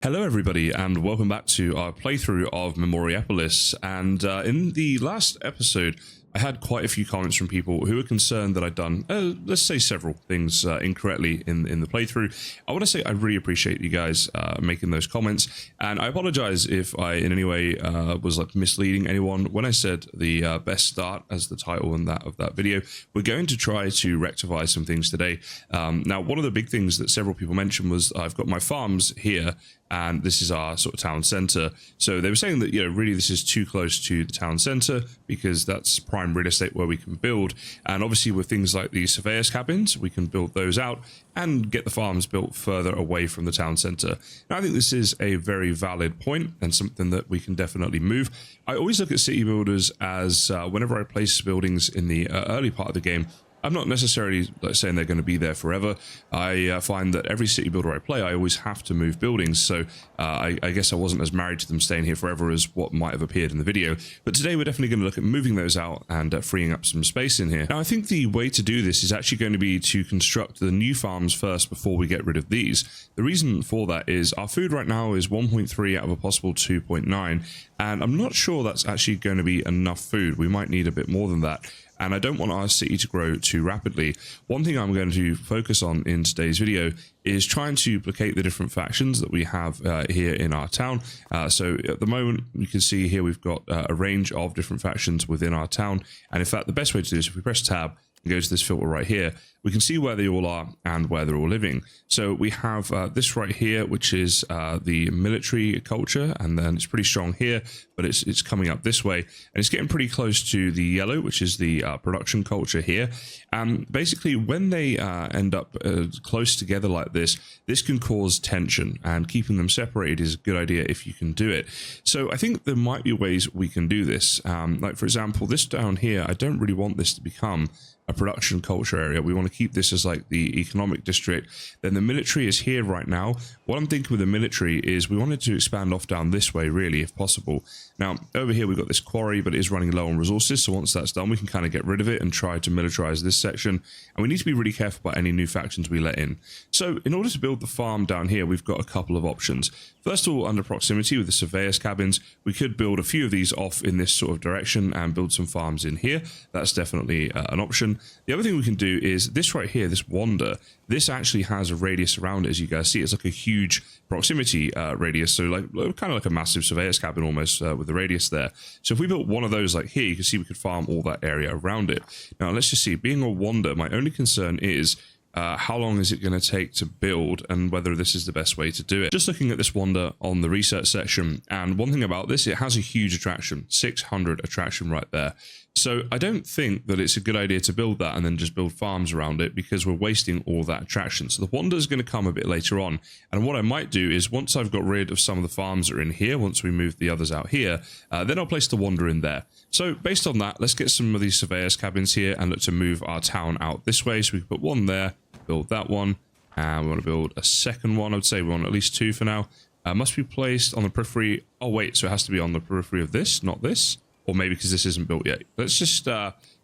Hello everybody and welcome back to our playthrough of Memoriapolis, and in the last episode I had quite a few comments from people who were concerned that I'd done, let's say several things incorrectly in the playthrough. I want to say I really appreciate you guys making those comments, and I apologize if I in any way was like misleading anyone when I said the best start as the title and that of that video. We're going to try to rectify some things today. Now, one of the big things that several people mentioned was I've got my farms here, and this is our sort of town center. So they were saying that, you know, really this is too close to the town center because that's prime real estate where we can build. And obviously with things like the surveyors cabins, we can build those out and get the farms built further away from the town center. Now, I think this is a very valid point and something that we can definitely move. I always look at city builders as whenever I place buildings in the early part of the game, I'm not necessarily saying they're going to be there forever. I find that every city builder I play, I always have to move buildings. So I guess I wasn't as married to them staying here forever as what might have appeared in the video. But today we're definitely going to look at moving those out and freeing up some space in here. Now, I think the way to do this is actually going to be to construct the new farms first before we get rid of these. The reason for that is our food right now is 1.3 out of a possible 2.9. And I'm not sure that's actually going to be enough food. We might need a bit more than that. And I don't want our city to grow too rapidly. One thing I'm going to focus on in today's video is trying to duplicate the different factions that we have here in our town. So at the moment, you can see here we've got a range of different factions within our town. And in fact, the best way to do this, if we press tab and go to this filter right here, we can see where they all are and where they're all living. So we have this right here, which is the military culture, and then it's pretty strong here, but it's coming up this way, and it's getting pretty close to the yellow, which is the production culture here. And basically, when they end up close together like this, this can cause tension, and keeping them separated is a good idea if you can do it. So I think there might be ways we can do this. Like for example, this down here, I don't really want this to become a production culture area. We want to keep this as like the economic district. Then the military is here right now. What I'm thinking with the military is we wanted to expand off down this way, really, if possible. Now, over here we've got this quarry, but it is running low on resources. So once that's done, we can kind of get rid of it and try to militarize this section. And we need to be really careful about any new factions we let in. So in order to build the farm down here, we've got a couple of options. First of all, under proximity with the surveyors cabins, we could build a few of these off in this sort of direction and build some farms in here. That's definitely an option. The other thing we can do is this right here, this wander. This actually has a radius around it, as you guys see. It's like a huge proximity radius, so like kind of like a massive surveyor's cabin almost with the radius there. So if we built one of those like here, you can see we could farm all that area around it. Now let's just see. Being a wander, my only concern is how long is it going to take to build and whether this is the best way to do it. Just looking at this wander on the research section, and one thing about this, it has a huge attraction, 600 attraction right there. So I don't think that it's a good idea to build that and then just build farms around it, because we're wasting all that attraction. So the wander is going to come a bit later on. And what I might do is once I've got rid of some of the farms that are in here, once we move the others out here, then I'll place the wander in there. So based on that, let's get some of these surveyors cabins here and look to move our town out this way. So we can put one there, build that one, and we want to build a second one. I would say we want at least two for now. Must be placed on the periphery. Oh wait, so it has to be on the periphery of this, not this. Or maybe because this isn't built yet. Let's just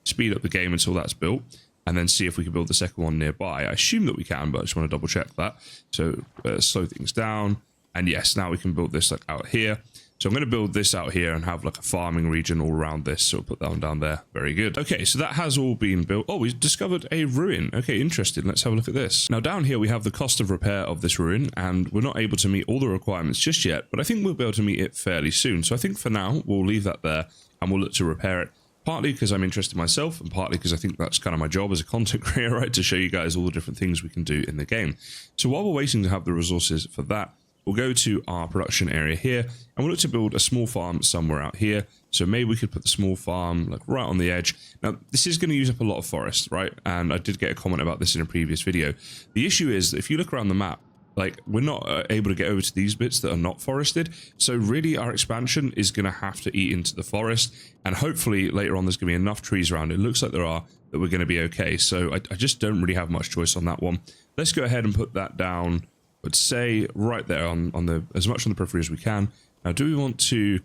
speed up the game until that's built, and then see if we can build the second one nearby. I assume that we can, but I just want to double check that. So slow things down, and yes, now we can build this like out here. So I'm going to build this out here and have like a farming region all around this. So we'll put that one down there. Very good. Okay, so that has all been built. Oh, we discovered a ruin. Okay, interesting. Let's have a look at this. Now down here we have the cost of repair of this ruin, and we're not able to meet all the requirements just yet, but I think we'll be able to meet it fairly soon. So I think for now we'll leave that there and we'll look to repair it. Partly because I'm interested myself, and partly because I think that's kind of my job as a content creator, right? To show you guys all the different things we can do in the game. So while we're waiting to have the resources for that, we'll go to our production area here, and we'll look to build a small farm somewhere out here. So maybe we could put the small farm like right on the edge. Now, this is going to use up a lot of forest, right? And I did get a comment about this in a previous video. The issue is that if you look around the map, like we're not able to get over to these bits that are not forested. So really our expansion is going to have to eat into the forest. And hopefully later on there's going to be enough trees around. It looks like there are, that we're going to be okay. So I just don't really have much choice on that one. Let's go ahead and put that down. Would say right there on the as much on the periphery as we can. Now, do we want to?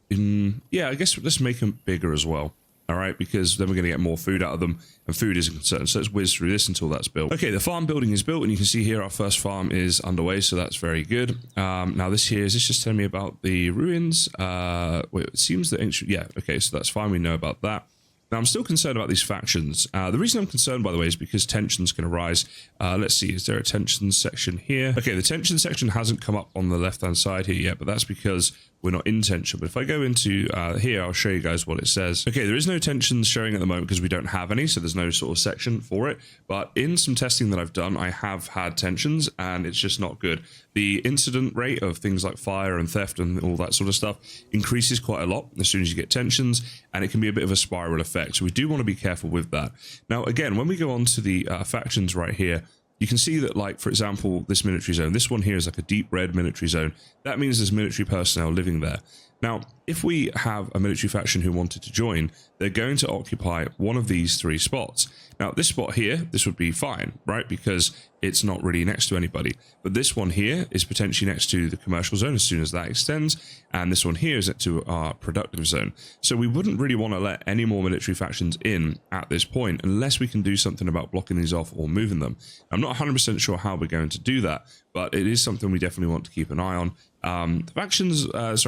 Yeah, I guess let's make them bigger as well. all right, because then we're going to get more food out of them, and food is a concern. So let's whiz through this until that's built. Okay, the farm building is built, and you can see here our first farm is underway, so that's very good. Now this here, is this just telling me about the ruins? Wait, it seems that ancient, yeah, okay, so that's fine, we know about that. Now, I'm still concerned about these factions. The reason I'm concerned, by the way, is because tensions can arise. Let's see, is there a tensions section here? Okay, the tension section hasn't come up on the left-hand side here yet, but that's because we're not in tension. But if I go into here, I'll show you guys what it says. Okay, there is no tensions showing at the moment because we don't have any, so there's no sort of section for it. But in some testing that I've done, I have had tensions, and it's just not good. The incident rate of things like fire and theft and all that sort of stuff increases quite a lot as soon as you get tensions, and it can be a bit of a spiral effect. So we do want to be careful with that. Now, again, when we go on to the factions right here, you can see that, like, for example, this military zone, this one here is like a deep red military zone. That means there's military personnel living there. Now, if we have a military faction who wanted to join, they're going to occupy one of these 3 spots. Now, this spot here, this would be fine, right? Because it's not really next to anybody. But this one here is potentially next to the commercial zone as soon as that extends. And this one here is to our productive zone. So we wouldn't really want to let any more military factions in at this point unless we can do something about blocking these off or moving them. I'm not 100% sure how we're going to do that, but it is something we definitely want to keep an eye on.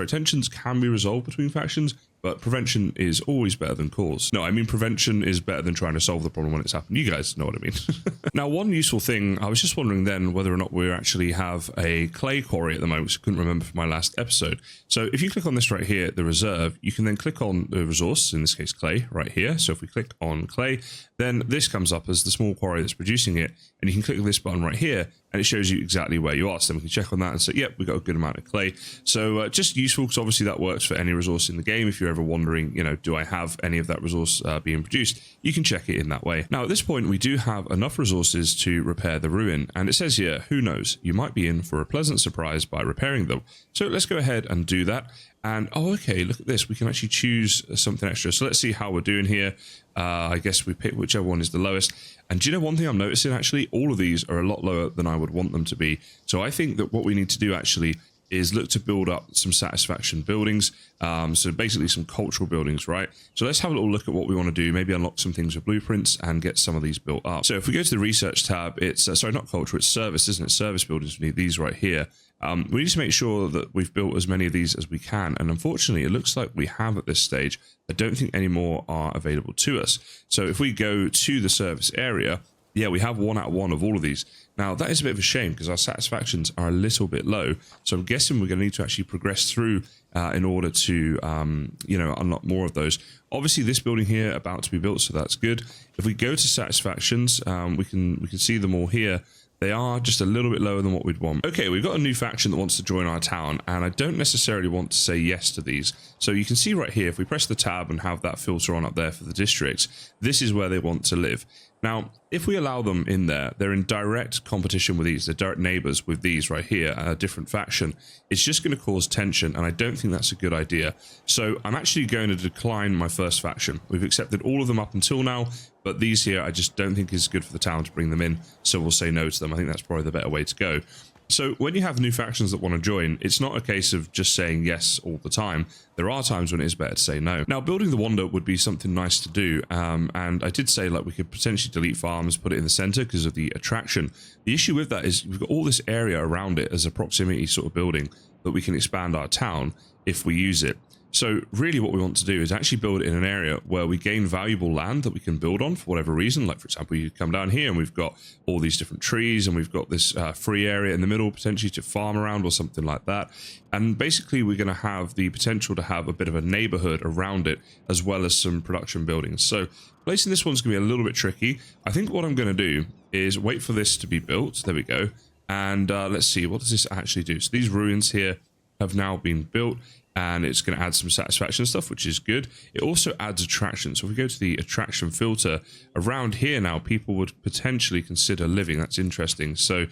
Tensions can be resolved between factions, but prevention is always better than cause. No, I mean prevention is better than trying to solve the problem when it's happened. You guys know what I mean. Now, one useful thing, I was just wondering then whether or not we actually have a clay quarry at the moment, which I couldn't remember from my last episode. So if you click on this right here, the reserve, you can then click on the resource, in this case clay, right here. So if we click on clay, then this comes up as the small quarry that's producing it, and you can click this button right here, and it shows you exactly where you are. So then we can check on that and say, yep, we got a good amount of clay. So just useful, because obviously that works for any resource in the game. If you're ever wondering, you know, do I have any of that resource being produced, you can check it in that way. Now, at this point, we do have enough resources to repair the ruin. And it says here, who knows, you might be in for a pleasant surprise by repairing them. So let's go ahead and do that. And, oh, okay, look at this. We can actually choose something extra. So let's see how we're doing here. I guess we pick whichever one is the lowest. And do you know one thing I'm noticing, actually? All of these are a lot lower than I would want them to be. So I think that what we need to do, actually, is look to build up some satisfaction buildings. So basically some cultural buildings, right? So let's have a little look at what we want to do. Maybe unlock some things with blueprints and get some of these built up. So if we go to the research tab, it's, sorry, not culture, it's service, isn't it? Service buildings, we need these right here. We need to make sure that we've built as many of these as we can. And unfortunately, it looks like we have at this stage. I don't think any more are available to us. So if we go to the service area, yeah, we have 1 out of 1 of all of these. Now, that is a bit of a shame because our satisfactions are a little bit low. So I'm guessing we're going to need to actually progress through in order to, unlock more of those. Obviously, this building here about to be built, so that's good. If we go to satisfactions, we can see them all here. They are just a little bit lower than what we'd want. Okay, we've got a new faction that wants to join our town, and I don't necessarily want to say yes to these. So you can see right here, if we press the tab and have that filter on up there for the districts, this is where they want to live. Now, if we allow them in there, they're in direct competition with these. They're direct neighbors with these right here, a different faction. It's just going to cause tension, and I don't think that's a good idea. So I'm actually going to decline my first faction. We've accepted all of them up until now, but these here I just don't think is good for the town to bring them in, so we'll say no to them. I think that's probably the better way to go. So when you have new factions that want to join, it's not a case of just saying yes all the time. There are times when it is better to say no. Now, building the wonder would be something nice to do. And I did say, like, we could potentially delete farms, put it in the center because of the attraction. The issue with that is we've got all this area around it as a proximity sort of building that we can expand our town if we use it. So really what we want to do is actually build it in an area where we gain valuable land that we can build on for whatever reason. Like, for example, you come down here and we've got all these different trees and we've got this free area in the middle potentially to farm around or something like that. And basically we're going to have the potential to have a bit of a neighborhood around it as well as some production buildings. So placing this one's going to be a little bit tricky. I think what I'm going to do is wait for this to be built. There we go. And let's see, what does this actually do? So these ruins here have now been built, and it's going to add some satisfaction stuff, which is good. It also adds attraction. So if we go to the attraction filter, around here now, people would potentially consider living. That's interesting. So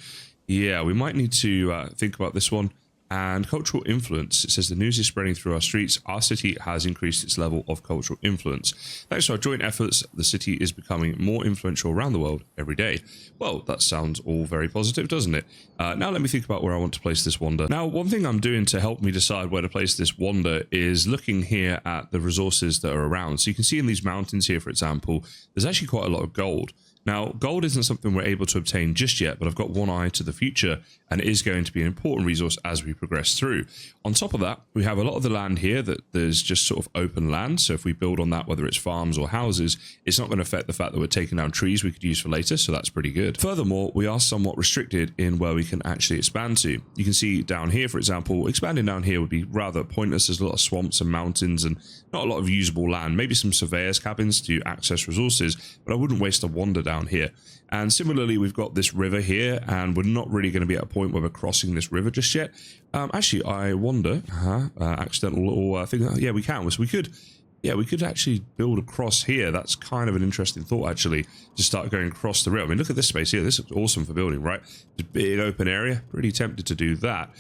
yeah, we might need to think about this one. And cultural influence. It says the news is spreading through our streets. Our city has increased its level of cultural influence. Thanks to our joint efforts, the city is becoming more influential around the world every day. Well, that sounds all very positive, doesn't it? Now let me think about where I want to place this wonder. Now, one thing I'm doing to help me decide where to place this wonder is looking here at the resources that are around. So you can see in these mountains here, for example, there's actually quite a lot of gold. Now, gold isn't something we're able to obtain just yet, but I've got one eye to the future, and it is going to be an important resource as we progress through. On top of that, we have a lot of the land here that there's just sort of open land, so if we build on that, whether it's farms or houses, it's not going to affect the fact that we're taking down trees we could use for later, so that's pretty good. Furthermore, we are somewhat restricted in where we can actually expand to. You can see down here, for example, expanding down here would be rather pointless. There's a lot of swamps and mountains and not a lot of usable land, maybe some surveyors' cabins to access resources, but I wouldn't waste a wonder down here. And similarly, we've got this river here, and we're not really going to be at a point where we're crossing this river just yet. Actually, I wonder, accidental or thing. Yeah, we can. So we could actually build across here. That's kind of an interesting thought, actually, to start going across the river. I mean, look at this space here. This looks awesome for building, right? It's a big open area. Pretty tempted to do that.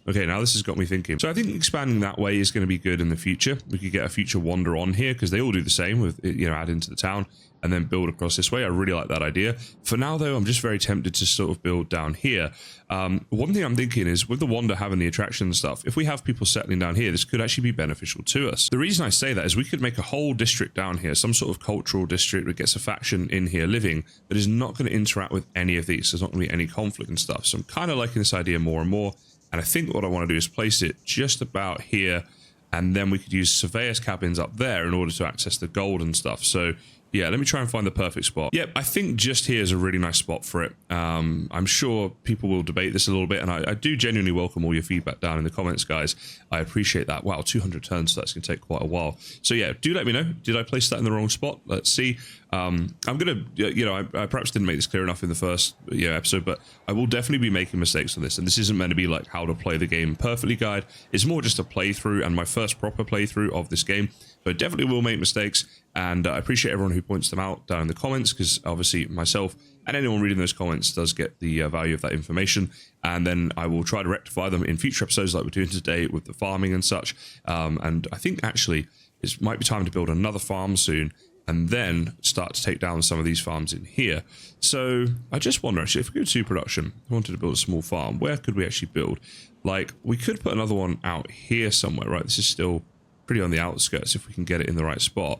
Okay, now this has got me thinking. So I think expanding that way is going to be good in the future. We could get a future wander on here because they all do the same with, add into the town and then build across this way. I really like that idea. For now, though, I'm just very tempted to sort of build down here. One thing I'm thinking is with the wander having the attraction and stuff, if we have people settling down here, this could actually be beneficial to us. The reason I say that is we could make a whole district down here, some sort of cultural district that gets a faction in here living that is not going to interact with any of these. There's not going to be any conflict and stuff. So I'm kind of liking this idea more and more. And I think what I want to do is place it just about here, and then we could use surveyors' cabins up there in order to access the gold and stuff. So yeah, let me try and find the perfect spot. Yep, I think just here is a really nice spot for it. I'm sure people will debate this a little bit, and I do genuinely welcome all your feedback down in the comments, guys. I appreciate that. Wow, 200 turns, so that's going to take quite a while. So yeah, do let me know. Did I place that in the wrong spot? Let's see. I'm going to, I perhaps didn't make this clear enough in the first episode, but I will definitely be making mistakes on this. And this isn't meant to be like how to play the game perfectly guide. It's more just a playthrough and my first proper playthrough of this game. So I definitely will make mistakes. And I appreciate everyone who points them out down in the comments, because obviously myself and anyone reading those comments does get the value of that information. And then I will try to rectify them in future episodes like we're doing today with the farming and such. And I think actually it might be time to build another farm soon, and then start to take down some of these farms in here. So I just wonder, actually, if we go to production, I wanted to build a small farm, where could we actually build? Like, we could put another one out here somewhere, right? This is still pretty on the outskirts if we can get it in the right spot,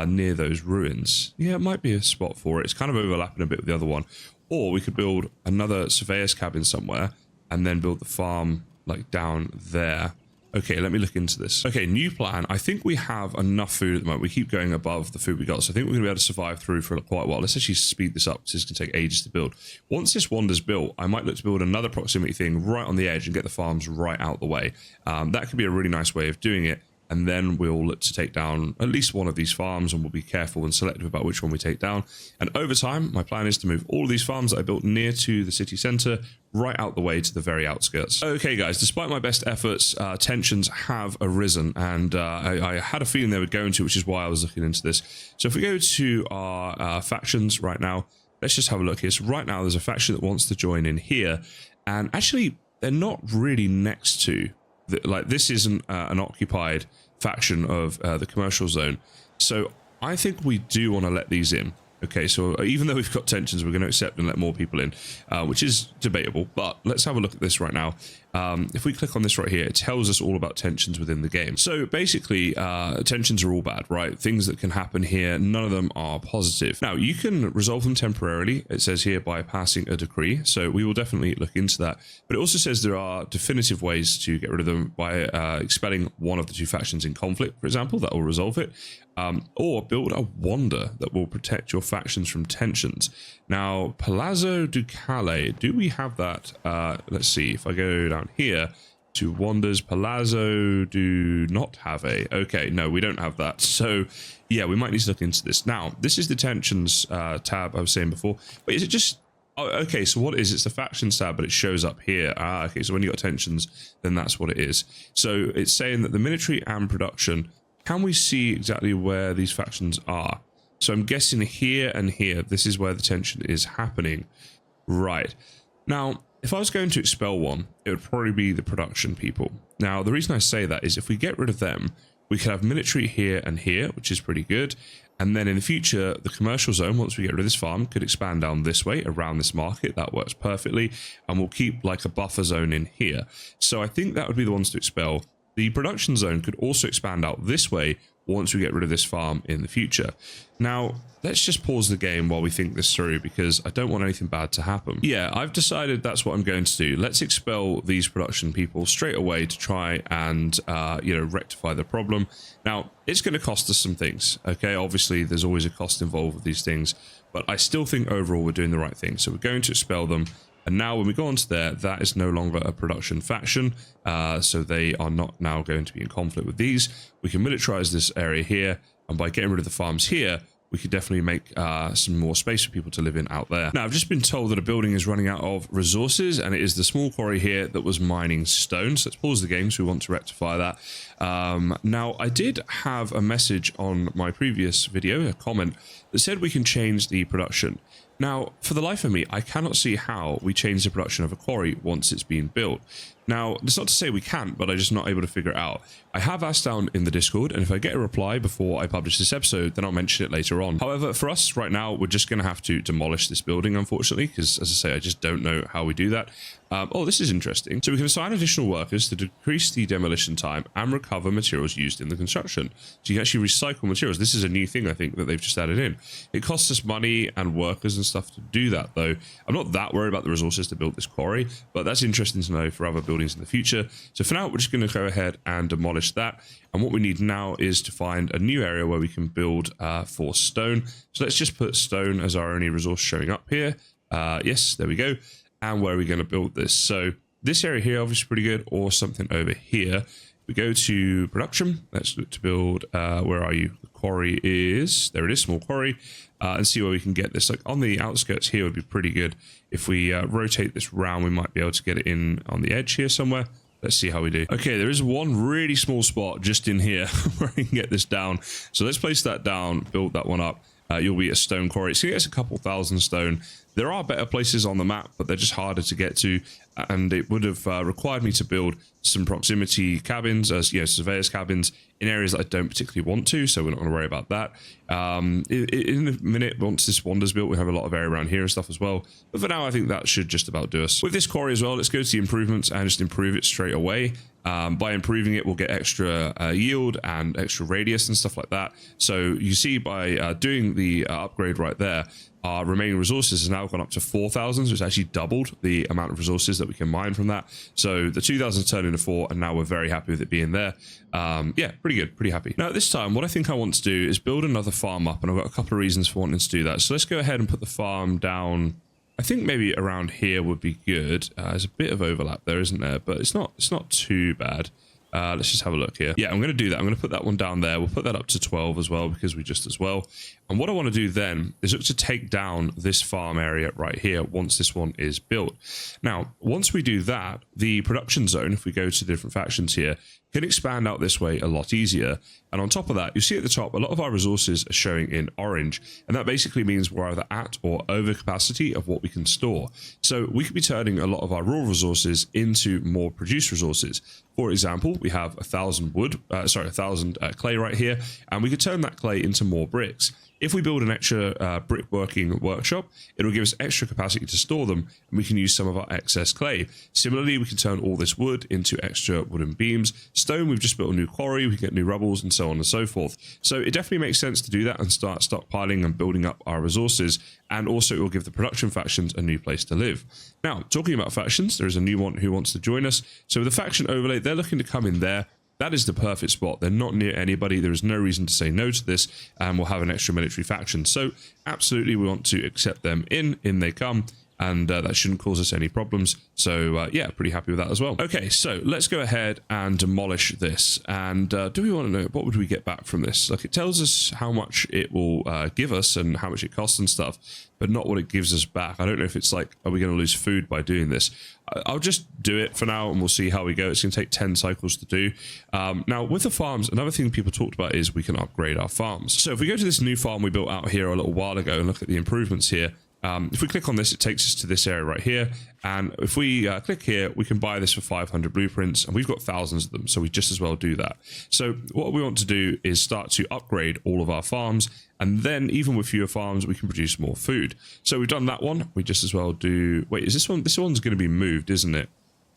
near those ruins. Yeah, it might be a spot for it. It's kind of overlapping a bit with the other one. Or we could build another surveyor's cabin somewhere and then build the farm, like, down there. Okay, let me look into this. Okay, new plan. I think we have enough food at the moment. We keep going above the food we got, so I think we're going to be able to survive through for quite a while. Let's actually speed this up, because this can take ages to build. Once this wander's built, I might look to build another proximity thing right on the edge and get the farms right out the way. That could be a really nice way of doing it. And then we'll look to take down at least one of these farms, and we'll be careful and selective about which one we take down. And over time, my plan is to move all of these farms that I built near to the city centre right out the way to the very outskirts. Okay, guys, despite my best efforts, tensions have arisen, and I had a feeling they would go into, which is why I was looking into this. So if we go to our factions right now, let's just have a look here. So right now, there's a faction that wants to join in here, and actually, they're not really next to... Like, this isn't an occupied faction of the commercial zone. So I think we do want to let these in. Okay, so even though we've got tensions, we're going to accept and let more people in, which is debatable. But let's have a look at this right now. If we click on this right here, it tells us all about tensions within the game. So basically, tensions are all bad, right? Things that can happen here, none of them are positive. Now, you can resolve them temporarily, it says here, by passing a decree. So we will definitely look into that. But it also says there are definitive ways to get rid of them by expelling one of the two factions in conflict, for example. That will resolve it. Or build a wander that will protect your factions from tensions. Now, Palazzo Ducale, do we have that? Let's see, if I go down here to wanders, Palazzo do not have a... Okay, no, we don't have that. So, yeah, we might need to look into this. Now, this is the tensions tab I was saying before. Wait, is it just... Oh, okay, so what is it? It's the factions tab, but it shows up here. Okay, so when you got tensions, then that's what it is. So it's saying that the military and production... Can we see exactly where these factions are? So I'm guessing here and here, this is where the tension is happening. Right. Now, if I was going to expel one, it would probably be the production people. Now, the reason I say that is if we get rid of them, we could have military here and here, which is pretty good. And then in the future, the commercial zone, once we get rid of this farm, could expand down this way around this market. That works perfectly. And we'll keep like a buffer zone in here. So I think that would be the ones to expel. The production zone could also expand out this way once we get rid of this farm in the future. Now, let's just pause the game while we think this through, because I don't want anything bad to happen. Yeah, I've decided that's what I'm going to do. Let's expel these production people straight away to try and, rectify the problem. Now, it's going to cost us some things, okay? Obviously, there's always a cost involved with these things, but I still think overall we're doing the right thing. So we're going to expel them. And now when we go onto there, that is no longer a production faction. So they are not now going to be in conflict with these. We can militarize this area here. And by getting rid of the farms here, we could definitely make some more space for people to live in out there. Now, I've just been told that a building is running out of resources, and it is the small quarry here that was mining stone. So let's pause the game, so we want to rectify that. Now, I did have a message on my previous video, a comment, that said we can change the production. Now, for the life of me, I cannot see how we change the production of a quarry once it's been built. Now, it's not to say we can't, but I'm just not able to figure it out. I have asked down in the Discord, and if I get a reply before I publish this episode, then I'll mention it later on. However, for us right now, we're just going to have to demolish this building, unfortunately, because, as I say, I just don't know how we do that. Oh, this is interesting. So we can assign additional workers to decrease the demolition time and recover materials used in the construction. So you can actually recycle materials. This is a new thing, I think, that they've just added in. It costs us money and workers and stuff to do that, though. I'm not that worried about the resources to build this quarry, but that's interesting to know for other buildings in the future. So for now, we're just going to go ahead and demolish that. And what we need now is to find a new area where we can build for stone. So let's just put stone as our only resource showing up here. Yes, there we go. And where are we going to build this? So this area here, obviously pretty good, or something over here. We go to production. Let's look to build, where are you? The quarry is, there it is, small quarry, and see where we can get this. Like on the outskirts here would be pretty good. If we rotate this round, we might be able to get it in on the edge here somewhere. Let's see how we do. Okay, there is one really small spot just in here where we can get this down. So let's place that down, build that one up. You'll be a stone quarry. It's going to get us a couple thousand stone. There are better places on the map, but they're just harder to get to. And it would have required me to build some proximity cabins, as surveyors cabins, in areas that I don't particularly want to. So we're not going to worry about that. In a minute, once this wander's built, we have a lot of area around here and stuff as well. But for now, I think that should just about do us. With this quarry as well, let's go to the improvements and just improve it straight away. By improving it, we'll get extra yield and extra radius and stuff like that. So you see by doing the upgrade right there, our remaining resources has now gone up to 4,000, so it's actually doubled the amount of resources that we can mine from that. So the 2,000 turned into 4, and now we're very happy with it being there. Yeah, pretty good, pretty happy. Now, at this time, what I think I want to do is build another farm up, and I've got a couple of reasons for wanting to do that. So let's go ahead and put the farm down. I think maybe around here would be good. There's a bit of overlap there, isn't there? But it's not too bad. Let's just have a look here. Yeah, I'm going to do that. I'm going to put that one down there. We'll put that up to 12 as well, because we just as well. And what I want to do then is look to take down this farm area right here once this one is built. Now, once we do that, the production zone, if we go to different factions here, can expand out this way a lot easier. And on top of that, you see at the top, a lot of our resources are showing in orange. And that basically means we're either at or over capacity of what we can store. So we could be turning a lot of our raw resources into more produced resources. For example, we have 1,000 clay right here, and we could turn that clay into more bricks. If we build an extra brickworking workshop, it'll give us extra capacity to store them, and we can use some of our excess clay. Similarly, we can turn all this wood into extra wooden beams. Stone, we've just built a new quarry, we get new rubbles, and so on and so forth. So it definitely makes sense to do that and start stockpiling and building up our resources, and also it will give the production factions a new place to live. Now, talking about factions, there is a new one who wants to join us. So with the faction overlay, they're looking to come in there. That is the perfect spot. They're not near anybody. There is no reason to say no to this, and we'll have an extra military faction. So absolutely, we want to accept them in they come, and that shouldn't cause us any problems. So yeah, pretty happy with that as well. Okay, so let's go ahead and demolish this. And do we want to know, what would we get back from this? Like, it tells us how much it will give us and how much it costs and stuff, but not what it gives us back. I don't know if it's like, are we going to lose food by doing this? I'll just do it for now, and we'll see how we go. It's going to take 10 cycles to do. Now, with the farms, another thing people talked about is we can upgrade our farms. So if we go to this new farm we built out here a little while ago and look at the improvements here, If we click on this, it takes us to this area right here. And if we click here, we can buy this for 500 blueprints, and we've got thousands of them, so we just as well do that. So what we want to do is start to upgrade all of our farms, and then even with fewer farms, we can produce more food. So we've done that one. We just as well do... Wait, is this one? This one's going to be moved, isn't it?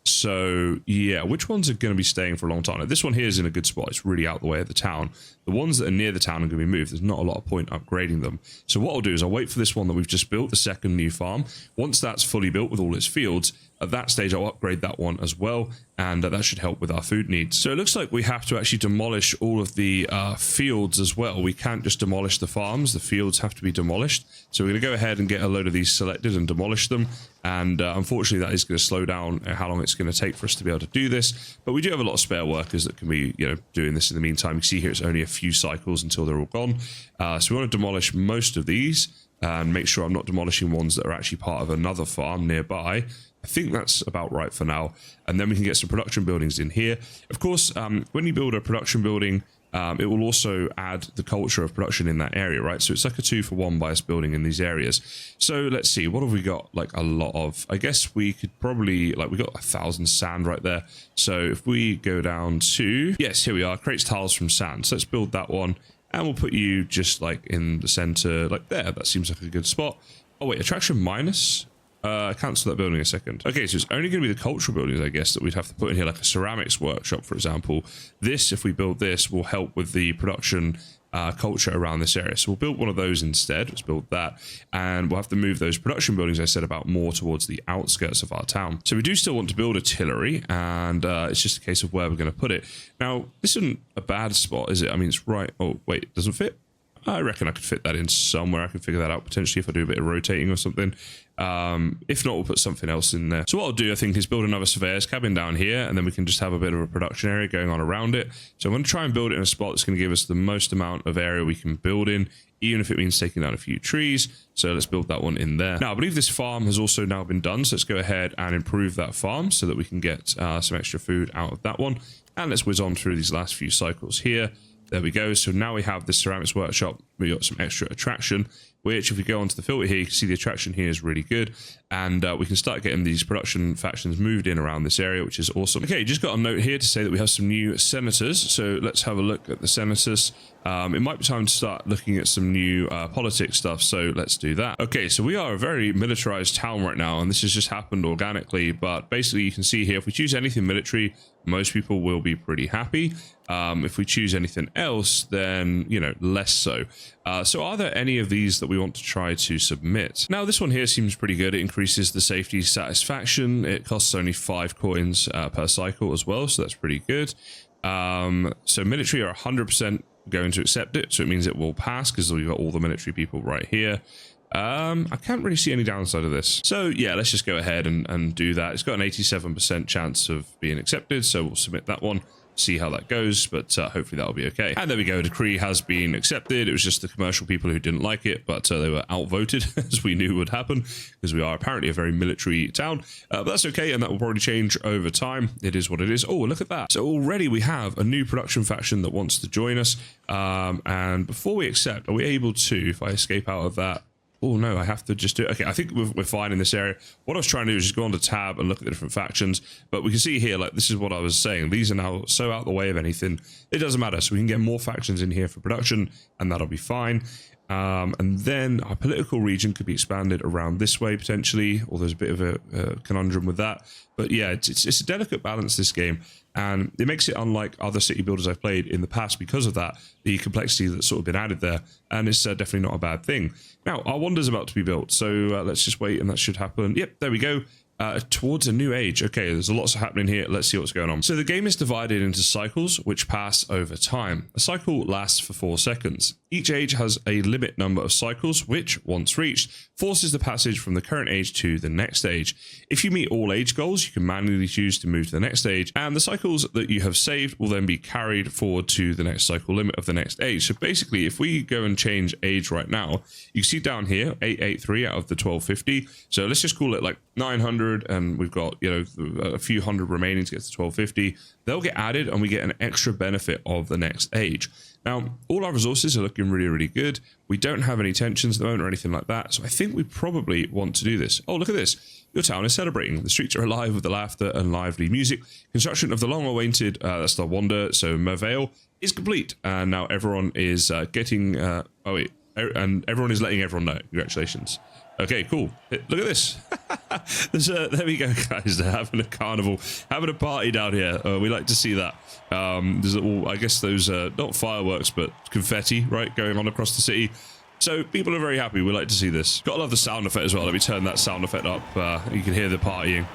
So yeah, which ones are going to be staying for a long time? Now, this one here is in a good spot. It's really out the way of the town. The ones that are near the town are going to be moved. There's not a lot of point upgrading them. So what I'll do is I'll wait for this one that we've just built, the second new farm. Once that's fully built with all its fields, at that stage I'll upgrade that one as well, and that should help with our food needs. So it looks like we have to actually demolish all of the fields as well. We can't just demolish the farms. The fields have to be demolished. So we're going to go ahead and get a load of these selected and demolish them. And unfortunately, that is going to slow down how long it's going to take for us to be able to do this. But we do have a lot of spare workers that can be, doing this in the meantime. You can see here it's only a few cycles until they're all gone. So we want to demolish most of these and make sure I'm not demolishing ones that are actually part of another farm nearby. I think that's about right for now. And then we can get some production buildings in here. Of course, when you build a production building, it will also add the culture of production in that area, right? So it's like a 2-for-1 by us building in these areas. So let's see, what have we got? Like a lot of, I guess we could probably, we got 1,000 sand right there. So if we go down to, yes, here we are, creates tiles from sand. So let's build that one. And we'll put you just like in the center, like there. That seems like a good spot. Oh wait, attraction minus? Cancel that building a second. Okay, so it's only going to be the cultural buildings, I guess, that we'd have to put in here, like a ceramics workshop, for example. This, if we build this, will help with the production culture around this area. So we'll build one of those instead. Let's build that. And we'll have to move those production buildings I said about more towards the outskirts of our town. So we do still want to build artillery, and it's just a case of where we're going to put it. Now, this isn't a bad spot, is it? I mean, it's right. Oh, wait, it doesn't fit? I reckon I could fit that in somewhere. I could figure that out potentially if I do a bit of rotating or something. If not, we'll put something else in there. So what I'll do, I think, is build another surveyor's cabin down here, and then we can just have a bit of a production area going on around it. So I'm going to try and build it in a spot that's going to give us the most amount of area we can build in, even if it means taking down a few trees. So let's build that one in there. Now, I believe this farm has also now been done. So let's go ahead and improve that farm so that we can get some extra food out of that one. And let's whiz on through these last few cycles here. There we go. So now we have this ceramics workshop. We got some extra attraction, which if we go onto the filter here, you can see the attraction here is really good. And we can start getting these production factions moved in around this area, which is awesome. Okay, just got a note here to say that we have some new senators. So let's have a look at the senators. It might be time to start looking at some new politics stuff. So let's do that. Okay, so we are a very militarized town right now, and this has just happened organically. But basically, you can see here, if we choose anything military, most people will be pretty happy. If we choose anything else, then, less so. So are there any of these that we want to try to submit? Now, this one here seems pretty good. It increases the safety satisfaction. It costs only 5 coins per cycle as well, so that's pretty good. So military are 100% going to accept it, so it means it will pass because we've got all the military people right here. I can't really see any downside of this. So yeah, let's just go ahead and do that. It's got an 87% chance of being accepted, so we'll submit that one. See how that goes, but hopefully that'll be okay. And there we go, decree has been accepted. It was just the commercial people who didn't like it, but they were outvoted, as we knew would happen, because we are apparently a very military town. But that's okay, and that will probably change over time. It is what it is. Oh, look at that. So already we have a new production faction that wants to join us. And before we accept, are we able to, if I escape out of that, oh no, I have to just do it. Okay, I think we're fine in this area. What I was trying to do is just go on to tab and look at the different factions. But we can see here, this is what I was saying. These are now so out the way of anything. It doesn't matter. So we can get more factions in here for production, and that'll be fine. And then our political region could be expanded around this way potentially, or there's a bit of a conundrum with that. But yeah, it's a delicate balance, this game. And it makes it unlike other city builders I've played in the past because of that, the complexity that's sort of been added there. And it's definitely not a bad thing. Now, our wonder's about to be built. So let's just wait, and that should happen. Yep, there we go. Towards a new age. Okay, there's lots happening here. Let's see what's going on. So the game is divided into cycles, which pass over time. A cycle lasts for 4 seconds. Each age has a limit number of cycles, which, once reached, forces the passage from the current age to the next age. If you meet all age goals, you can manually choose to move to the next age, and the cycles that you have saved will then be carried forward to the next cycle limit of the next age. So basically, if we go and change age right now, you can see down here, 883 out of the 1250. So let's just call it like 900. 100, and we've got, you know, a few hundred remaining to get to 1250. They'll get added, and we get an extra benefit of the next age. Now, all our resources are looking really, really good. We don't have any tensions at the moment or anything like that, so I think we probably want to do this. Oh, look at this. Your town is celebrating. The streets are alive with the laughter and lively music. Construction of the long-awaited, that's the wonder, so Mervale, is complete. And now everyone is getting... and everyone is letting everyone know. Congratulations. Okay, cool. Look at this. There we go, guys. They're having a carnival, having a party down here. We like to see that. There's all, I guess those, not fireworks, but confetti, right, going on across the city. So people are very happy. We like to see this. Gotta love the sound effect as well. Let me turn that sound effect up. You can hear the partying.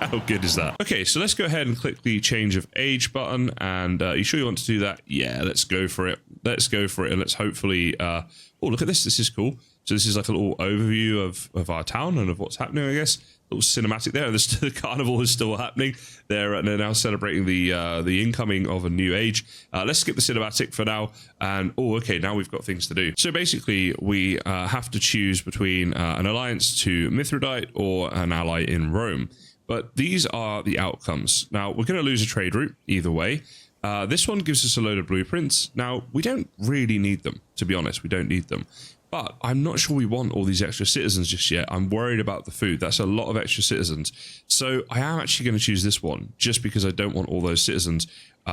How good is that? Okay, so let's go ahead and click the change of age button. And you sure you want to do that? Yeah, let's go for it. Let's go for it. And let's hopefully... oh, look at this. This is cool. So this is like a little overview of our town and of what's happening, I guess. A little cinematic there. The carnival is still happening. They're now celebrating the incoming of a new age. Let's skip the cinematic for now. And, oh, okay, now we've got things to do. So basically, we have to choose between an alliance to Mithridate or an ally in Rome. But these are the outcomes. Now, we're going to lose a trade route either way. This one gives us a load of blueprints. Now, we don't really need them, to be honest. We don't need them. But I'm not sure we want all these extra citizens just yet. I'm worried about the food. That's a lot of extra citizens. So I am actually going to choose this one just because I don't want all those citizens.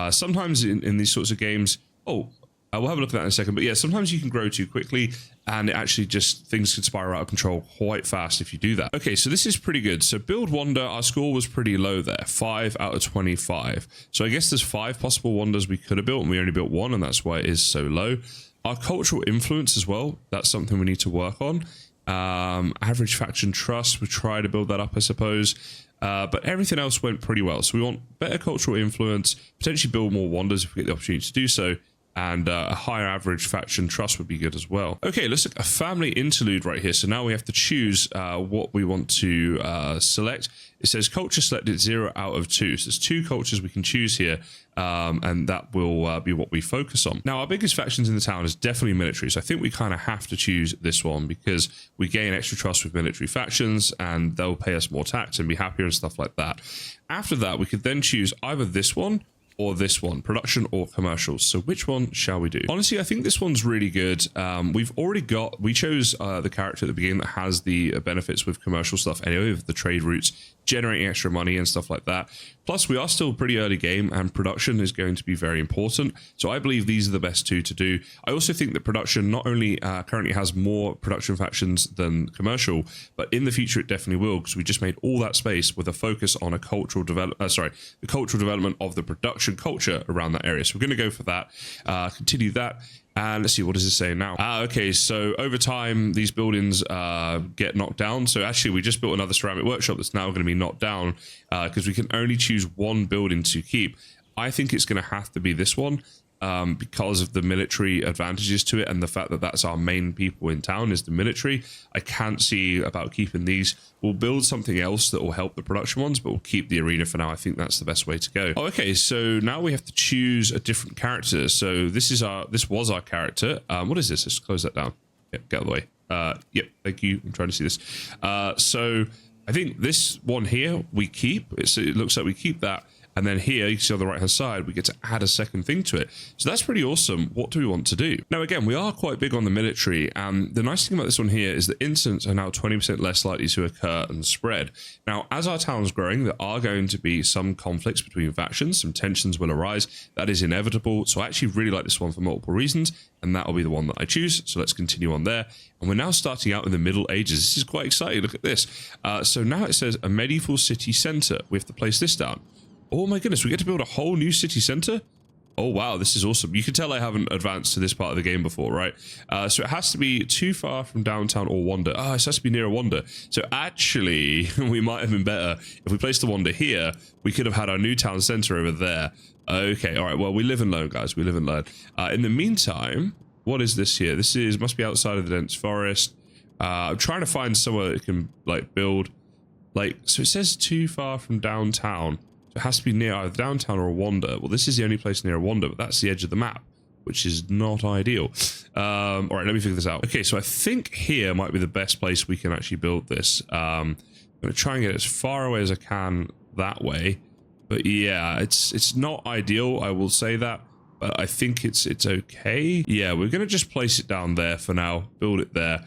Sometimes in these sorts of games... Oh, we'll have a look at that in a second. But yeah, sometimes you can grow too quickly and it actually just... Things can spiral out of control quite fast if you do that. Okay, so this is pretty good. So build wonder, our score was pretty low there. 5 out of 25. So I guess there's 5 possible wonders we could have built and we only built 1 and that's why it is so low. Our cultural influence as well, that's something we need to work on. Average faction trust, we try to build that up, I suppose. But everything else went pretty well. So we want better cultural influence, potentially build more wonders if we get the opportunity to do so. And a higher average faction trust would be good as well. Okay, let's look at a family interlude right here. So now we have to choose what we want to select. It says culture selected 0 out of 2. So there's 2 cultures we can choose here. And that will be what we focus on. Now, our biggest factions in the town is definitely military. So I think we kind of have to choose this one because we gain extra trust with military factions and they'll pay us more tax and be happier and stuff like that. After that, we could then choose either this one or this one, production or commercials. So which one shall we do? Honestly, I think this one's really good. We chose the character at the beginning that has the benefits with commercial stuff anyway, with the trade routes, generating extra money and stuff like that. Plus, we are still pretty early game and production is going to be very important. So I believe these are the best 2 to do. I also think that production not only currently has more production factions than commercial, but in the future it definitely will because we just made all that space with a focus on a cultural development, the cultural development of the production culture around that area. So we're going to go for that, continue that. And let's see, what does it say now? Okay, so over time, these buildings get knocked down. So actually, we just built another ceramic workshop that's now going to be knocked down because we can only choose one building to keep. I think it's going to have to be this one because of the military advantages to it and the fact that that's our main people in town is the military. I can't see about keeping these. We'll build something else that will help the production ones, but we'll keep the arena for now. I think that's the best way to go. Oh, okay, so now we have to choose a different character. So this was our character. What is this? Let's close that down. Yep, get out of the way. Yep, thank you. I'm trying to see this. So I think this one here we keep. It looks like we keep that. And then here, you can see on the right-hand side, we get to add a second thing to it. So that's pretty awesome. What do we want to do? Now, again, we are quite big on the military. And the nice thing about this one here is that incidents are now 20% less likely to occur and spread. Now, as our town's growing, there are going to be some conflicts between factions. Some tensions will arise. That is inevitable. So I actually really like this one for multiple reasons. And that will be the one that I choose. So let's continue on there. And we're now starting out in the Middle Ages. This is quite exciting. Look at this. So now it says a medieval city center. We have to place this down. Oh my goodness, we get to build a whole new city center? Oh wow, this is awesome. You can tell I haven't advanced to this part of the game before, right? So it has to be too far from downtown or Wonder. Oh, it has to be near a Wonder. So actually, we might have been better. If we placed the Wonder here, we could have had our new town center over there. Okay, all right, well, we live and learn, guys. We live and learn. In the meantime, what is this here? This must be outside of the dense forest. I'm trying to find somewhere that can, like, build. So it says too far from downtown. It has to be near either downtown or a Wonder. Well, this is the only place near a Wonder, but that's the edge of the map, which is not ideal. All right, let me figure this out. Okay, so I think here might be the best place we can actually build this. I'm going to try and get as far away as I can that way. But yeah, it's not ideal, I will say that. But I think it's okay. Yeah, we're going to just place it down there for now. Build it there.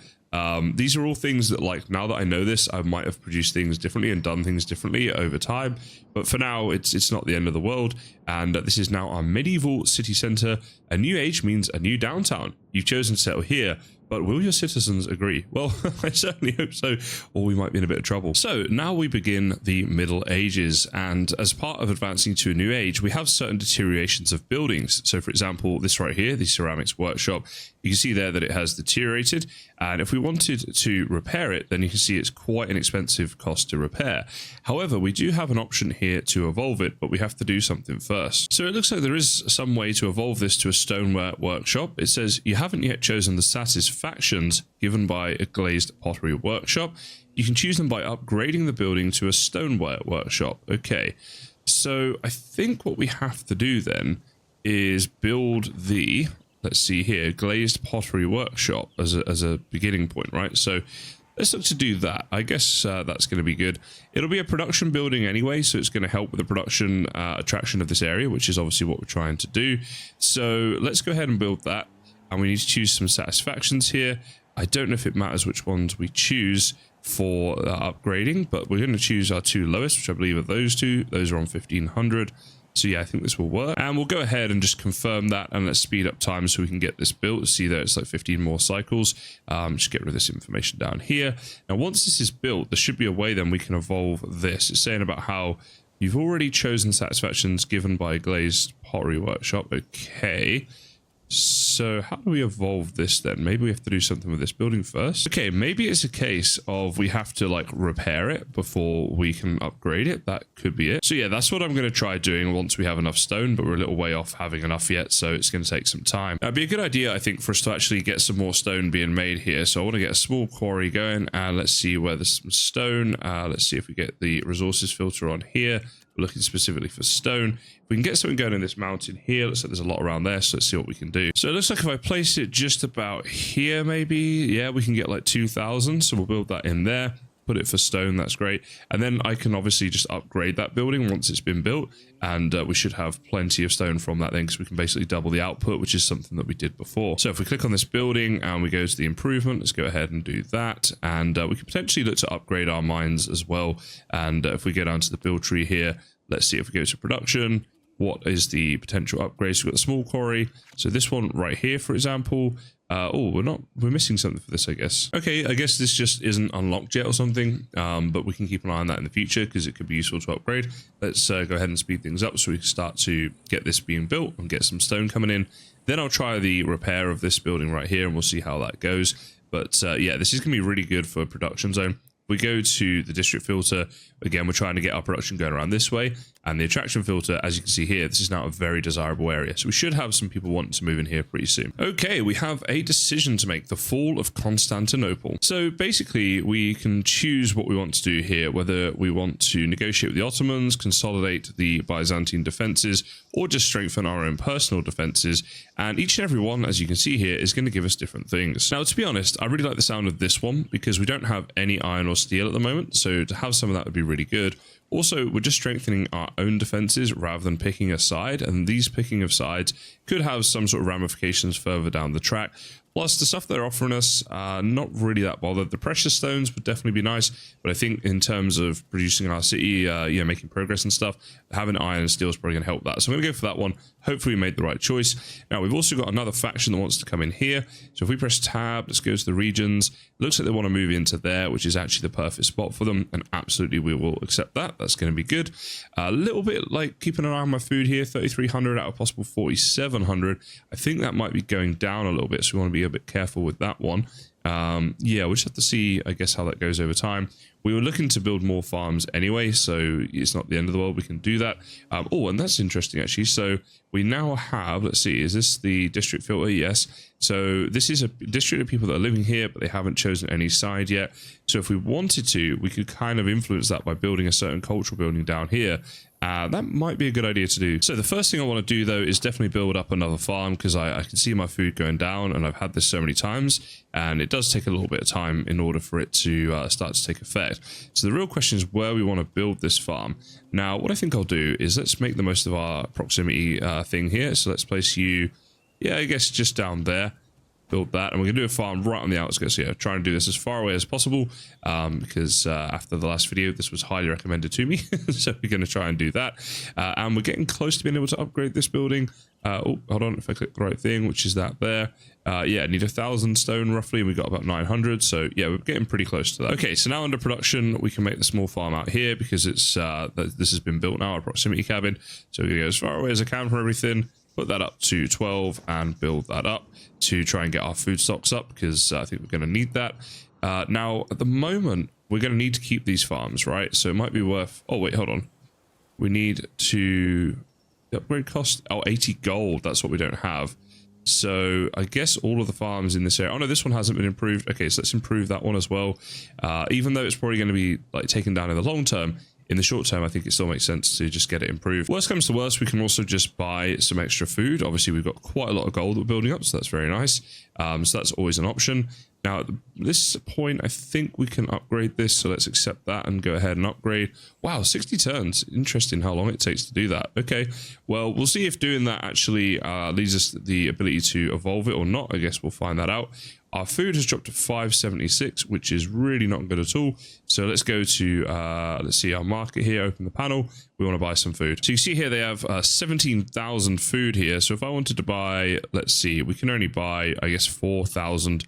These are all things that, like, now that I know this, I might have produced things differently and done things differently over time. But for now, it's not the end of the world. And this is now our medieval city center. A new age means a new downtown. You've chosen to settle here. But will your citizens agree? Well, I certainly hope so, or we might be in a bit of trouble. So now we begin the Middle Ages, and as part of advancing to a new age, we have certain deteriorations of buildings. So for example, this right here, the ceramics workshop, you can see there that it has deteriorated, and if we wanted to repair it, then you can see it's quite an expensive cost to repair. However, we do have an option here to evolve it, but we have to do something first. So it looks like there is some way to evolve this to a stoneware workshop. It says you haven't yet chosen the satisfactions given by a glazed pottery workshop. You can choose them by upgrading the building to a stoneware workshop. Okay, so I think what we have to do then is build the, let's see here, glazed pottery workshop as a beginning point, right? So let's look to do that. I guess that's going to be good. It'll be a production building anyway, so it's going to help with the production attraction of this area, which is obviously what we're trying to do. So let's go ahead and build that. And we need to choose some satisfactions here. I don't know if it matters which ones we choose for upgrading, but we're going to choose our two lowest, which I believe are those two. Those are on 1500. So yeah, I think this will work. And we'll go ahead and just confirm that, and let's speed up time so we can get this built. See there, it's like 15 more cycles. Just get rid of this information down here. Now, once this is built, there should be a way then we can evolve this. It's saying about how you've already chosen satisfactions given by glazed pottery workshop. Okay. So how do we evolve this then? Maybe we have to do something with this building first. Okay, maybe it's a case of we have to like repair it before we can upgrade it. That could be it. So yeah, that's what I'm going to try doing once we have enough stone, but we're a little way off having enough yet, so it's going to take some time. It'd be a good idea, I think, for us to actually get some more stone being made here. So I want to get a small quarry going, and let's see where there's some stone. Let's see if we get the resources filter on here. We're looking specifically for stone. If we can get something going in this mountain here, looks like there's a lot around there, so let's see what we can do. So it looks like if I place it just about here, maybe, yeah, we can get like 2,000. So we'll build that in there, put it for stone. That's great. And then I can obviously just upgrade that building once it's been built, and we should have plenty of stone from that then, because we can basically double the output, which is something that we did before. So if we click on this building and we go to the improvement, let's go ahead and do that. And we could potentially look to upgrade our mines as well. And if we go down to the build tree here, let's see if we go to production, what is the potential upgrades? So we've got the small quarry. So this one right here, for example. Oh, we're missing something for this, I guess. Okay, I guess this just isn't unlocked yet or something, but we can keep an eye on that in the future because it could be useful to upgrade. Let's go ahead and speed things up so we can start to get this being built and get some stone coming in. Then I'll try the repair of this building right here and we'll see how that goes. But yeah, this is going to be really good for production zone. We go to the district filter. Again, we're trying to get our production going around this way. And the attraction filter, as you can see here, this is now a very desirable area. So we should have some people wanting to move in here pretty soon. Okay, we have a decision to make, the fall of Constantinople. So basically, we can choose what we want to do here, whether we want to negotiate with the Ottomans, consolidate the Byzantine defenses, or just strengthen our own personal defenses. And each and every one, as you can see here, is going to give us different things. Now, to be honest, I really like the sound of this one because we don't have any iron or steel at the moment. So to have some of that would be really good. Also, we're just strengthening our own defenses rather than picking a side, and these picking of sides could have some sort of ramifications further down the track. Plus, the stuff they're offering us, not really that bothered. The precious stones would definitely be nice, but I think in terms of producing our city, making progress and stuff, having iron and steel is probably going to help that. So I'm going to go for that one. Hopefully we made the right choice. Now, we've also got another faction that wants to come in here. So if we press tab, let's go to the regions. It looks like they want to move into there, which is actually the perfect spot for them. And absolutely, we will accept that. That's going to be good. A little bit like keeping an eye on my food here, 3,300 out of possible 4,700. I think that might be going down a little bit, so we want to be a bit careful with that one. Yeah, we'll just have to see, I guess, how that goes over time. We were looking to build more farms anyway, so it's not the end of the world. We can do that. Oh, and that's interesting, actually. So we now have, let's see, is this the district filter? Yes. So this is a district of people that are living here, but they haven't chosen any side yet. So if we wanted to, we could kind of influence that by building a certain cultural building down here. That might be a good idea to do. So the first thing I want to do though is definitely build up another farm, because I can see my food going down, and I've had this so many times, and it does take a little bit of time in order for it to start to take effect. So the real question is where we want to build this farm. Now what I think I'll do is let's make the most of our proximity thing here. So let's place you, yeah, I guess just down there. Build that, and we're gonna do a farm right on the outskirts here. Try and do this as far away as possible, because after the last video this was highly recommended to me. So we're gonna try and do that, and we're getting close to being able to upgrade this building. Oh, hold on, if I click the right thing, which is that there. Yeah, need 1,000 stone roughly, and we got about 900, so yeah, we're getting pretty close to that. Okay, so now under production we can make the small farm out here, because it's this has been built now, our proximity cabin. So we're gonna go as far away as I can from everything, put that up to 12 and build that up to try and get our food stocks up, because I think we're going to need that. Now at the moment we're going to need to keep these farms, right? So it might be worth, oh wait, hold on, we need to, the upgrade cost, oh, 80 gold, that's what we don't have. So I guess all of the farms in this area, oh no, this one hasn't been improved. Okay, so let's improve that one as well. Even though it's probably going to be like taken down in the long term, in the short term, I think it still makes sense to just get it improved. Worst comes to worst, we can also just buy some extra food. Obviously, we've got quite a lot of gold that we're building up, so that's very nice. So that's always an option. Now, at this point, I think we can upgrade this, so let's accept that and go ahead and upgrade. Wow, 60 turns. Interesting how long it takes to do that. Okay, well, we'll see if doing that actually leads us the ability to evolve it or not. I guess we'll find that out. Our food has dropped to 576, which is really not good at all. So let's go to, let's see our market here, open the panel. We want to buy some food. So you see here they have 17,000 food here. So if I wanted to buy, let's see, we can only buy, I guess, 4,000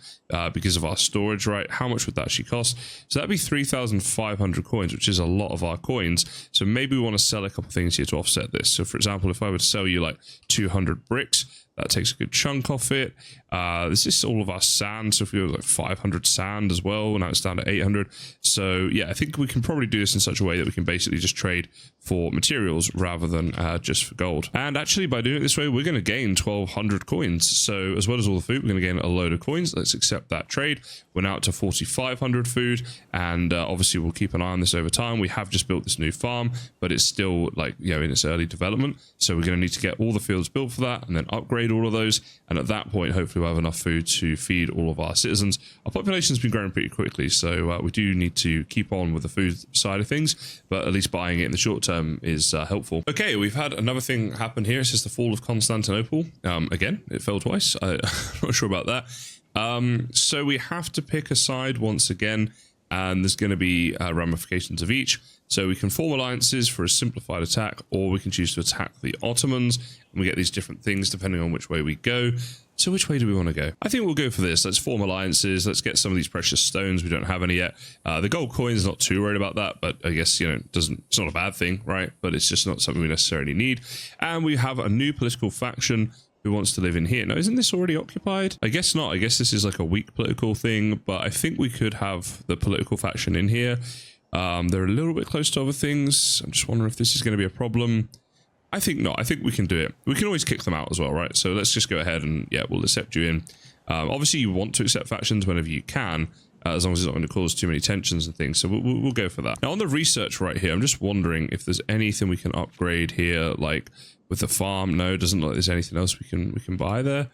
because of our storage, right? How much would that actually cost? So that'd be 3,500 coins, which is a lot of our coins. So maybe we want to sell a couple things here to offset this. So for example, if I were to sell you like 200 bricks, that takes a good chunk off it. This is all of our sand. So if we go like 500 sand as well, now it's down to 800. So yeah, I think we can probably do this in such a way that we can basically just trade for materials rather than just for gold. And actually by doing it this way, we're going to gain 1,200 coins. So as well as all the food, we're going to gain a load of coins. Let's accept that trade. We're now up to 4,500 food. And obviously we'll keep an eye on this over time. We have just built this new farm, but it's still like, you know, in its early development. So we're going to need to get all the fields built for that and then upgrade all of those, and at that point hopefully we'll have enough food to feed all of our citizens. Our population's been growing pretty quickly, so we do need to keep on with the food side of things, but at least buying it in the short term is helpful. Okay, we've had another thing happen here. It says the fall of Constantinople. Again, it fell twice. I'm not sure about that. So we have to pick a side once again, and there's going to be ramifications of each. So we can form alliances for a simplified attack, or we can choose to attack the Ottomans, and we get these different things depending on which way we go. So which way do we want to go? I think we'll go for this. Let's form alliances. Let's get some of these precious stones. We don't have any yet. The gold coins, not too worried about that, but I guess, you know, it's not a bad thing, right? But it's just not something we necessarily need. And we have a new political faction who wants to live in here. Now, isn't this already occupied? I guess not. I guess this is like a weak political thing, but I think we could have the political faction in here. They're a little bit close to other things. I'm just wondering if this is going to be a problem. I think not. I think we can do it. We can always kick them out as well, right? So let's just go ahead and, yeah, we'll accept you in. Obviously, you want to accept factions whenever you can, as long as it's not going to cause too many tensions and things. So we'll go for that. Now, on the research right here, I'm just wondering if there's anything we can upgrade here, like with the farm. No, it doesn't look like there's anything else we can buy there.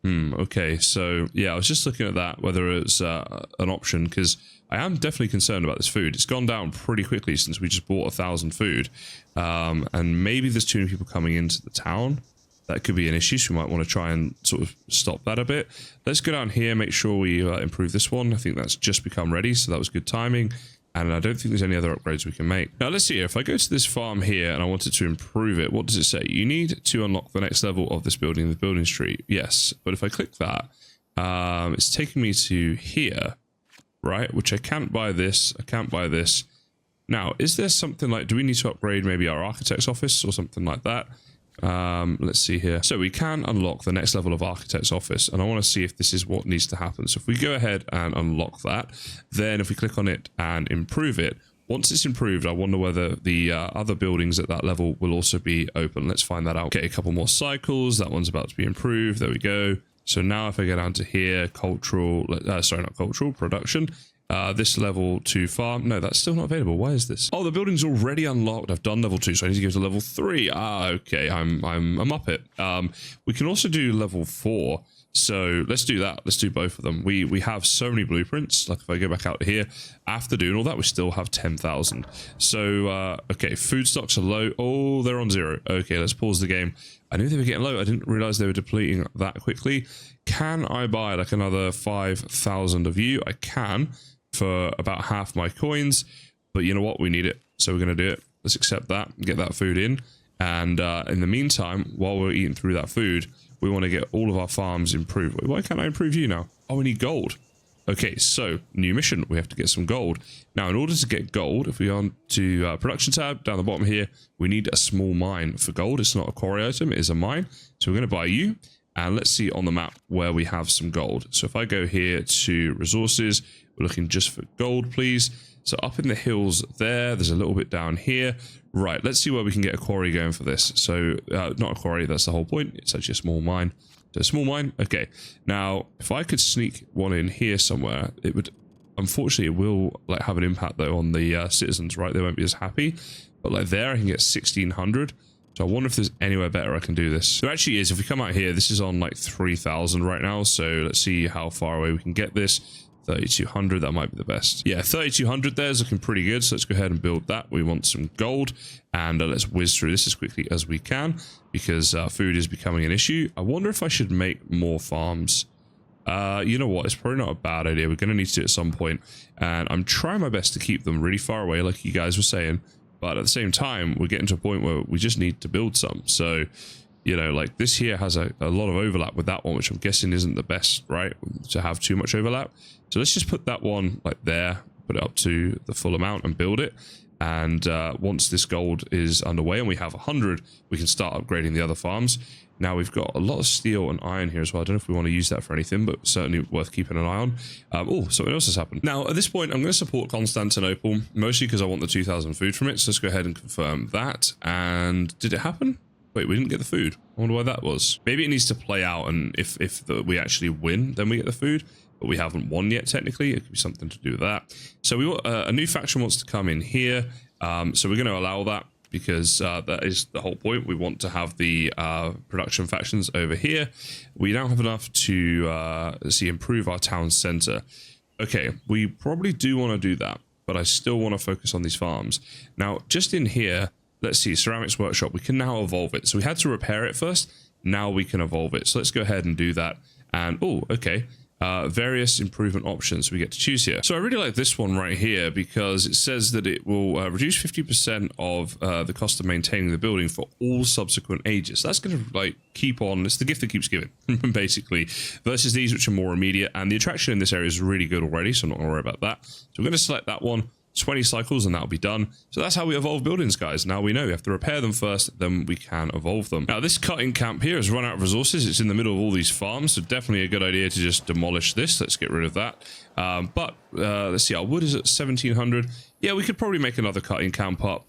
Okay, so yeah, I was just looking at that, whether it's an option, because I am definitely concerned about this food. It's gone down pretty quickly since we just bought 1,000 food, and maybe there's too many people coming into the town. That could be an issue, so we might want to try and sort of stop that a bit. Let's go down here, make sure we improve this one. I think that's just become ready, so that was good timing. And I don't think there's any other upgrades we can make. Now, let's see here. If I go to this farm here and I wanted to improve it, what does it say? You need to unlock the next level of this building, the building tree. Yes, but if I click that, it's taking me to here, right? Which I can't buy this. I can't buy this. Now, is there something like, do we need to upgrade maybe our architect's office or something like that? Let's see here. So we can unlock the next level of architect's office, and I want to see if this is what needs to happen. So if we go ahead and unlock that, then if we click on it and improve it, once it's improved, I wonder whether the other buildings at that level will also be open. Let's find that out. Get a couple more cycles. That one's about to be improved. There we go. So now if I go down to here, cultural, sorry, not cultural, production, this level 2 farm. No, that's still not available. Why is this? Oh, the building's already unlocked. I've done level 2, so I need to go to level 3. Ah, okay. I'm up it. We can also do level 4. So let's do that. Let's do both of them. We have so many blueprints. Like if I go back out here, after doing all that, we still have 10,000. So, okay, food stocks are low. Oh, they're on 0. Okay, let's pause the game. I knew they were getting low. I didn't realize they were depleting that quickly. Can I buy like another 5,000 of you? I can for about half my coins, but you know what? We need it. So we're going to do it. Let's accept that and get that food in. And in the meantime, while we're eating through that food, we want to get all of our farms improved. Why can't I improve you now? Oh, we need gold. Okay, so new mission. We have to get some gold. Now, in order to get gold, if we go on to production tab down the bottom here, we need a small mine for gold. It's not a quarry item, it is a mine. So we're going to buy you. And let's see on the map where we have some gold. So if I go here to resources, we're looking just for gold, please. So up in the hills there's a little bit down here. Right, let's see where we can get a quarry going for this. So not a quarry, that's the whole point. It's actually a small mine. So a small mine, okay. Now, if I could sneak one in here somewhere, it would, unfortunately, it will like have an impact though on the citizens, right? They won't be as happy. But like there, I can get 1,600. So I wonder if there's anywhere better I can do this. There actually is. If we come out here, this is on like 3,000 right now. So let's see how far away we can get this. 3,200, that might be the best. Yeah, 3,200 there is looking pretty good. So let's go ahead and build that. We want some gold. And let's whiz through this as quickly as we can because food is becoming an issue. I wonder if I should make more farms. You know what? It's probably not a bad idea. We're going to need to do it at some point. And I'm trying my best to keep them really far away, like you guys were saying. But at the same time, we're getting to a point where we just need to build some. So, you know, like this here has a lot of overlap with that one, which I'm guessing isn't the best, right? To have too much overlap. So let's just put that one like there, put it up to the full amount and build it. And once this gold is underway and we have 100, we can start upgrading the other farms. Now we've got a lot of steel and iron here as well. I don't know if we want to use that for anything, but certainly worth keeping an eye on. Oh, something else has happened. Now, at this point, I'm going to support Constantinople, mostly because I want the 2,000 food from it. So let's go ahead and confirm that. And did it happen? Wait, we didn't get the food. I wonder why that was. Maybe it needs to play out, and if we actually win, then we get the food. But we haven't won yet, technically. It could be something to do with that. So we want, a new faction wants to come in here. So we're going to allow that because that is the whole point. We want to have the production factions over here. We now have enough to improve our town center. Okay, we probably do want to do that, but I still want to focus on these farms. Now, just in here, let's see, ceramics workshop, we can now evolve it. So we had to repair it first. Now we can evolve it. So let's go ahead and do that. And, oh, okay. Various improvement options we get to choose here. So I really like this one right here because it says that it will reduce 50% of the cost of maintaining the building for all subsequent ages. So that's going to like keep on. It's the gift that keeps giving, basically, versus these which are more immediate. And the attraction in this area is really good already, so I'm not going to worry about that. So we're going to select that one. 20 cycles and that'll be done. So that's how we evolve buildings, guys. Now we know we have to repair them first, then we can evolve them. Now this cutting camp here has run out of resources. It's in the middle of all these farms, so definitely a good idea to just demolish this. Let's get rid of that. Let's see, our wood is at 1,700. Yeah, we could probably make another cutting camp up.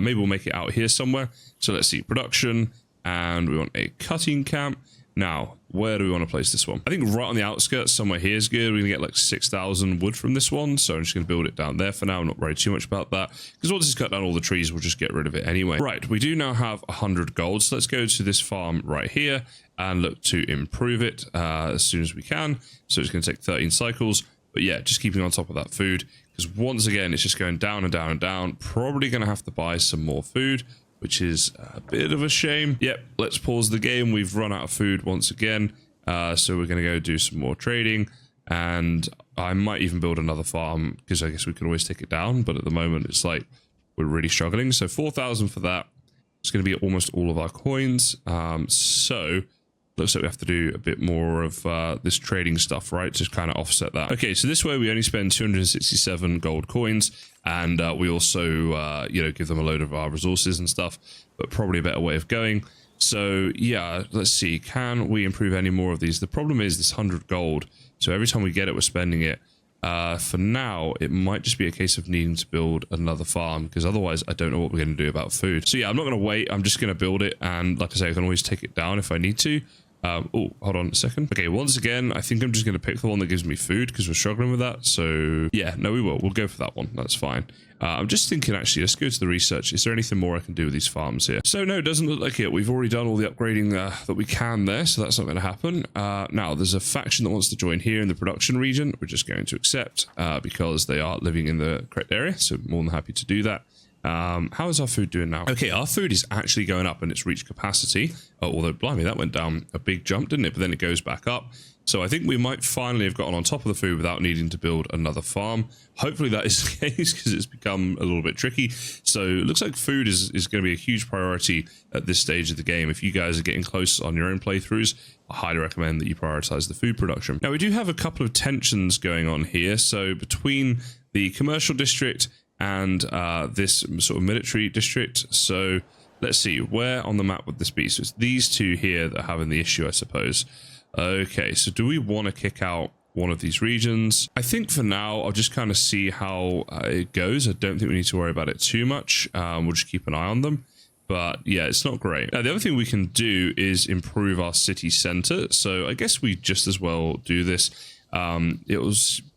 Maybe we'll make it out here somewhere. So let's see, production, and we want a cutting camp. Now, where do we want to place this one? I think right on the outskirts, somewhere here is good. We're going to get like 6,000 wood from this one. So I'm just going to build it down there for now. I'm not worried too much about that. Because once it's cut down all the trees, we'll just get rid of it anyway. Right, we do now have 100 gold. So let's go to this farm right here and look to improve it as soon as we can. So it's going to take 13 cycles. But yeah, just keeping on top of that food. Because once again, it's just going down and down and down. Probably going to have to buy some more food, which is a bit of a shame. Yep, let's pause the game. We've run out of food once again. So we're going to go do some more trading. And I might even build another farm because I guess we could always take it down. But at the moment, it's like we're really struggling. So 4,000 for that. It's going to be almost all of our coins. So looks like we have to do a bit more of this trading stuff, right? To kind of offset that. Okay, so this way we only spend 267 gold coins. And we also, give them a load of our resources and stuff, but probably a better way of going. So, yeah, let's see. Can we improve any more of these? The problem is this 100 gold. So every time we get it, we're spending it. For now, it might just be a case of needing to build another farm, because otherwise I don't know what we're going to do about food. So, yeah, I'm not going to wait. I'm just going to build it. And like I say, I can always take it down if I need to. Oh, hold on a second. Okay, once again, I think I'm just going to pick the one that gives me food because we're struggling with that. So yeah, no, we will. We'll go for that one. That's fine. I'm just thinking, actually, let's go to the research. Is there anything more I can do with these farms here? So no, it doesn't look like it. We've already done all the upgrading that we can there, so that's not going to happen. Now, there's a faction that wants to join here in the production region. We're just going to accept because they are living in the correct area, so more than happy to do that. How is our food doing now? Okay, our food is actually going up and it's reached capacity. Although, blimey, that went down a big jump, didn't it? But then it goes back up. So I think we might finally have gotten on top of the food without needing to build another farm. Hopefully that is the case because it's become a little bit tricky. So it looks like food is going to be a huge priority at this stage of the game. If you guys are getting close on your own playthroughs, I highly recommend that you prioritize the food production. Now, we do have a couple of tensions going on here. So between the commercial district and this sort of military district. So let's see, where on the map would this be? So it's these two here that are having the issue, I suppose. Okay, so do we want to kick out one of these regions? I think for now, I'll just kind of see how it goes. I don't think we need to worry about it too much. We'll just keep an eye on them. But yeah, it's not great. Now, the other thing we can do is improve our city center. So I guess we just as well do this. It will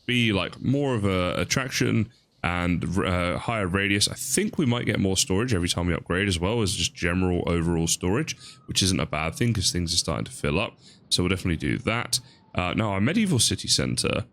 be like more of a attraction and higher radius. I think we might get more storage every time we upgrade as well as just general overall storage, which isn't a bad thing because things are starting to fill up. So we'll definitely do that. Now, our medieval city center,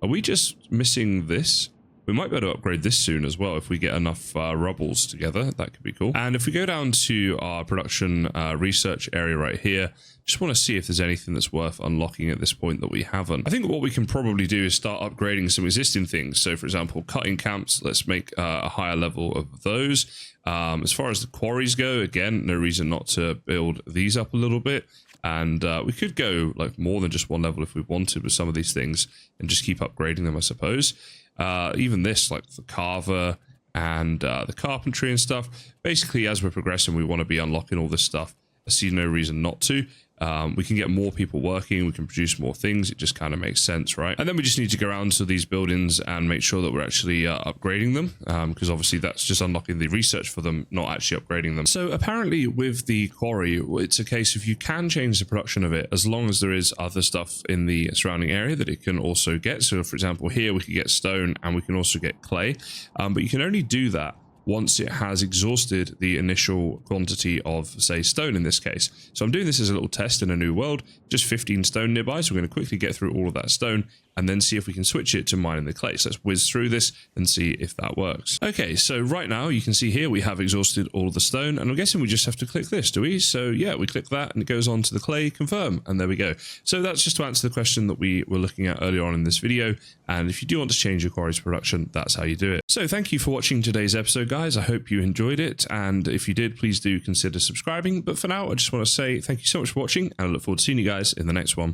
are we just missing this? We might be able to upgrade this soon as well if we get enough rubbles together. That could be cool. And if we go down to our production research area right here, just want to see if there's anything that's worth unlocking at this point that we haven't. I think what we can probably do is start upgrading some existing things. So, for example, cutting camps, let's make a higher level of those. As far as the quarries go, again, no reason not to build these up a little bit. And we could go like more than just one level if we wanted with some of these things and just keep upgrading them, I suppose. Even this, like the carver and the carpentry and stuff. Basically, as we're progressing, we want to be unlocking all this stuff. I see no reason not to. We can get more people working. We can produce more things. It just kind of makes sense, right? And then we just need to go around to these buildings and make sure that we're actually upgrading them, because obviously that's just unlocking the research for them, not actually upgrading them. So apparently with the quarry, it's a case of you can change the production of it as long as there is other stuff in the surrounding area that it can also get. So for example, here we can get stone and we can also get clay, but you can only do that once it has exhausted the initial quantity of, say, stone in this case. So I'm doing this as a little test in a new world, just 15 stone nearby, so we're going to quickly get through all of that stone and then see if we can switch it to mining the clay. So let's whiz through this and see if that works. Okay, so right now you can see here we have exhausted all of the stone, and I'm guessing we just have to click this, do we? So yeah, we click that and it goes on to the clay, confirm, and there we go. So that's just to answer the question that we were looking at earlier on in this video, and if you do want to change your quarry's production, that's how you do it. So thank you for watching today's episode, guys. I hope you enjoyed it, and if you did, please do consider subscribing. But for now, I just want to say thank you so much for watching, and I look forward to seeing you guys in the next one.